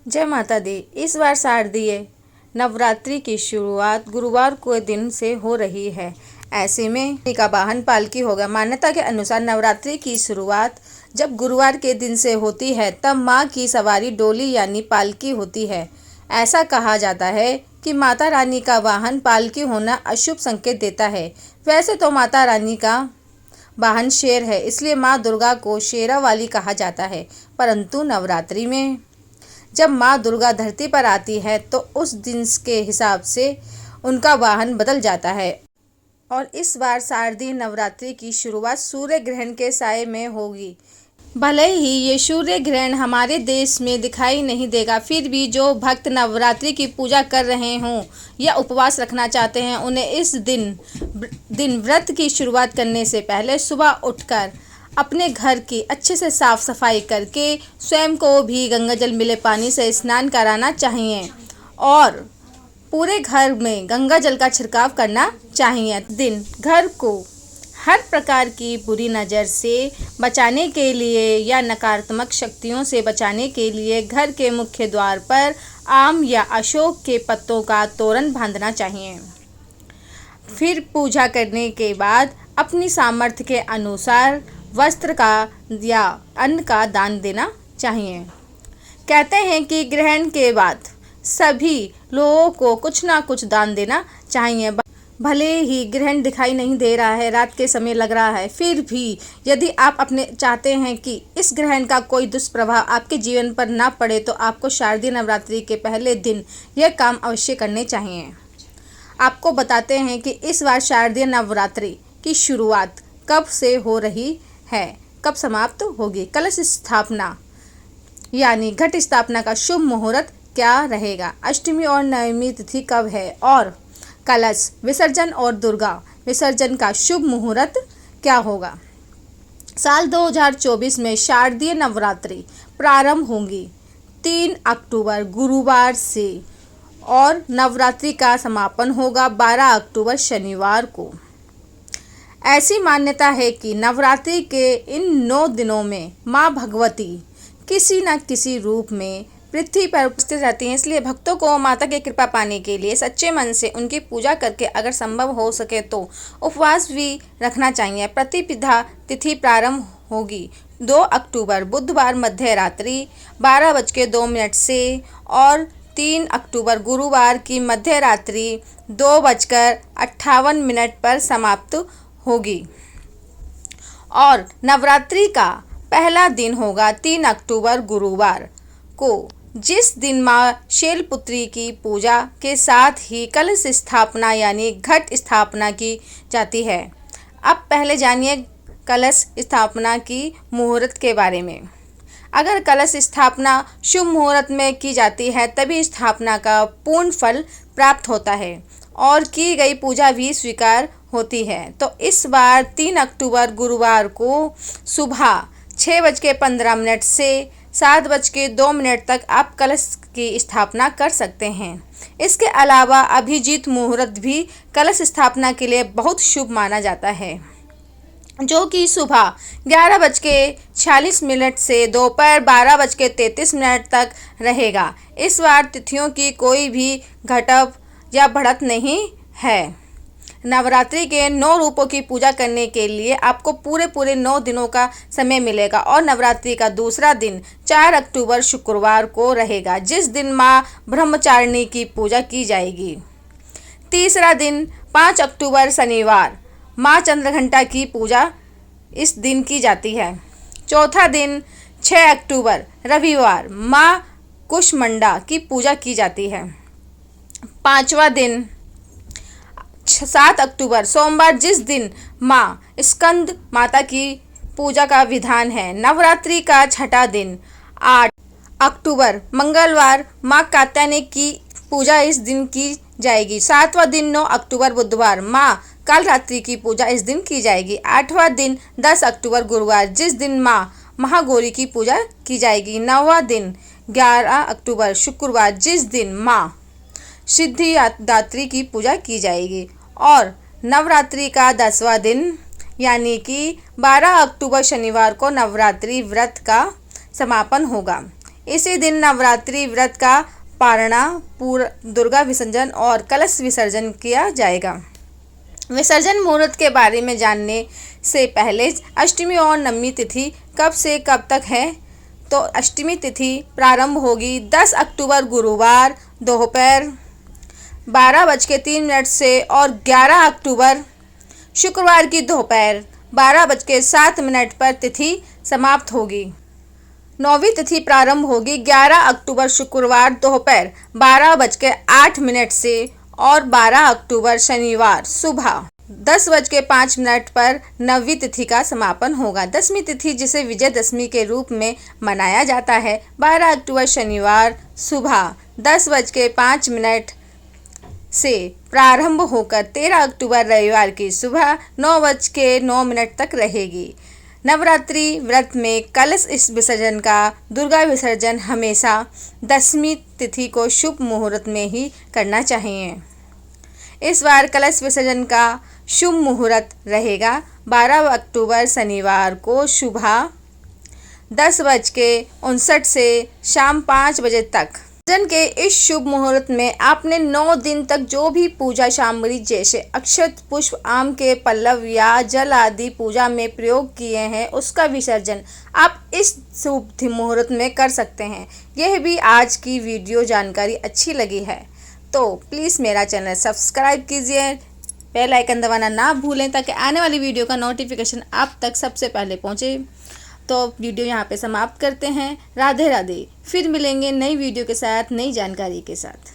जय माता दी। इस बार शारदीय नवरात्रि की शुरुआत गुरुवार को दिन से हो रही है। ऐसे में का वाहन पालकी होगा। मान्यता के अनुसार नवरात्रि की शुरुआत जब गुरुवार के दिन से होती है तब माँ की सवारी डोली यानी पालकी होती है। ऐसा कहा जाता है कि माता रानी का वाहन पालकी होना अशुभ संकेत देता है। वैसे तो माता रानी का वाहन शेर है, इसलिए माँ दुर्गा को शेरा वाली कहा जाता है। परंतु नवरात्रि में जब माँ दुर्गा धरती पर आती है तो उस दिन के हिसाब से उनका वाहन बदल जाता है। और इस बार शारदीय नवरात्रि की शुरुआत सूर्य ग्रहण के साये में होगी। भले ही ये सूर्य ग्रहण हमारे देश में दिखाई नहीं देगा, फिर भी जो भक्त नवरात्रि की पूजा कर रहे हों या उपवास रखना चाहते हैं, उन्हें इस दिन व्रत की शुरुआत करने से पहले सुबह उठकर अपने घर की अच्छे से साफ सफाई करके स्वयं को भी गंगा जल मिले पानी से स्नान कराना चाहिए और पूरे घर में गंगा जल का छिड़काव करना चाहिए। दिन घर को हर प्रकार की बुरी नज़र से बचाने के लिए या नकारात्मक शक्तियों से बचाने के लिए घर के मुख्य द्वार पर आम या अशोक के पत्तों का तोरण बांधना चाहिए। फिर पूजा करने के बाद अपनी सामर्थ्य के अनुसार वस्त्र का या अन्न का दान देना चाहिए। कहते हैं कि ग्रहण के बाद सभी लोगों को कुछ ना कुछ दान देना चाहिए। भले ही ग्रहण दिखाई नहीं दे रहा है, रात के समय लग रहा है, फिर भी यदि आप अपने चाहते हैं कि इस ग्रहण का कोई दुष्प्रभाव आपके जीवन पर ना पड़े तो आपको शारदीय नवरात्रि के पहले दिन यह काम अवश्य करने चाहिए। आपको बताते हैं कि इस बार शारदीय नवरात्रि की शुरुआत कब से हो रही है, कब समाप्त होगी। कलश स्थापना यानी घट स्थापना का शुभ मुहूर्त क्या रहेगा, अष्टमी और नवमी तिथि कब है और कलश विसर्जन और दुर्गा विसर्जन का शुभ मुहूर्त क्या होगा। साल 2024 में शारदीय नवरात्रि प्रारंभ होंगी 3 अक्टूबर गुरुवार से और नवरात्रि का समापन होगा 12 अक्टूबर शनिवार को। ऐसी मान्यता है कि नवरात्रि के इन 9 दिनों में माँ भगवती किसी न किसी रूप में पृथ्वी पर उपस्थित रहती हैं, इसलिए भक्तों को माता की कृपा पाने के लिए सच्चे मन से उनकी पूजा करके अगर संभव हो सके तो उपवास भी रखना चाहिए। प्रतिपदा तिथि प्रारंभ होगी 2 अक्टूबर बुधवार मध्य रात्रि 12:02 से और 3 अक्टूबर गुरुवार की मध्य रात्रि 2:58 पर समाप्त होगी। और नवरात्रि का पहला दिन होगा 3 अक्टूबर गुरुवार को, जिस दिन माँ शैलपुत्री की पूजा के साथ ही कलश स्थापना यानी घट स्थापना की जाती है। अब पहले जानिए कलश स्थापना की मुहूर्त के बारे में। अगर कलश स्थापना शुभ मुहूर्त में की जाती है तभी स्थापना का पूर्ण फल प्राप्त होता है और की गई पूजा भी स्वीकार होती है। तो इस बार 3 अक्टूबर गुरुवार को सुबह 6:15 से 7:02 तक आप कलश की स्थापना कर सकते हैं। इसके अलावा अभिजीत मुहूर्त भी कलश स्थापना के लिए बहुत शुभ माना जाता है, जो कि सुबह 11:46 से दोपहर 12:33 तक रहेगा। इस बार तिथियों की कोई भी घटत या बढ़त नहीं है। नवरात्रि के 9 रूपों की पूजा करने के लिए आपको पूरे 9 दिनों का समय मिलेगा और नवरात्रि का दूसरा दिन 4 अक्टूबर शुक्रवार को रहेगा, जिस दिन माँ ब्रह्मचारिणी की पूजा की जाएगी। तीसरा दिन 5 अक्टूबर शनिवार माँ चंद्रघंटा की पूजा इस दिन की जाती है। चौथा दिन 6 अक्टूबर रविवार माँ कुष्मांडा की पूजा की जाती है। पांचवा दिन 7 अक्टूबर सोमवार, जिस दिन माँ स्कंद माता की पूजा का विधान है। नवरात्रि का छठा दिन 8 अक्टूबर मंगलवार माँ कात्यायनी की पूजा इस दिन की जाएगी। 7वां दिन 9 अक्टूबर बुधवार माँ कालरात्रि की पूजा इस दिन की जाएगी। 8वां दिन 10 अक्टूबर गुरुवार, जिस दिन माँ महागौरी की पूजा की जाएगी। 9वां दिन 11 अक्टूबर शुक्रवार, जिस दिन माँ सिद्धिदात्री की पूजा की जाएगी। और नवरात्रि का 10वां दिन यानी कि 12 अक्टूबर शनिवार को नवरात्रि व्रत का समापन होगा। इसी दिन नवरात्रि व्रत का पारणा, दुर्गा विसर्जन और कलश विसर्जन किया जाएगा। विसर्जन मुहूर्त के बारे में जानने से पहले अष्टमी और नवमी तिथि कब से कब तक है? तो अष्टमी तिथि प्रारंभ होगी 10 अक्टूबर गुरुवार दोपहर 12:03 से और 11 अक्टूबर शुक्रवार की दोपहर 12:07 पर तिथि समाप्त होगी। नौवीं तिथि प्रारंभ होगी 11 अक्टूबर शुक्रवार दोपहर 12:08 से और 12 अक्टूबर शनिवार सुबह 10:05 पर नववीं तिथि का समापन होगा। दसवीं तिथि, जिसे विजयदशमी के रूप में मनाया जाता है, 12 अक्टूबर शनिवार सुबह 10:05 से प्रारंभ होकर 13 अक्टूबर रविवार की सुबह 9:09 तक रहेगी। नवरात्रि व्रत में कलश विसर्जन का दुर्गा विसर्जन हमेशा दसवीं तिथि को शुभ मुहूर्त में ही करना चाहिए। इस बार कलश विसर्जन का शुभ मुहूर्त रहेगा 12 अक्टूबर शनिवार को सुबह 10:59 से शाम 5 बजे तक। विसर्जन के इस शुभ मुहूर्त में आपने 9 दिन तक जो भी पूजा सामग्री जैसे अक्षत, पुष्प, आम के पल्लव या जल आदि पूजा में प्रयोग किए हैं, उसका विसर्जन आप इस शुभ मुहूर्त में कर सकते हैं। यह भी आज की वीडियो जानकारी अच्छी लगी है तो प्लीज़ मेरा चैनल सब्सक्राइब कीजिए, बेल आइकन दबाना ना भूलें ताकि आने वाली वीडियो का नोटिफिकेशन आप तक सबसे पहले पहुंचे। तो वीडियो यहाँ पे समाप्त करते हैं। राधे राधे। फिर मिलेंगे नई वीडियो के साथ, नई जानकारी के साथ।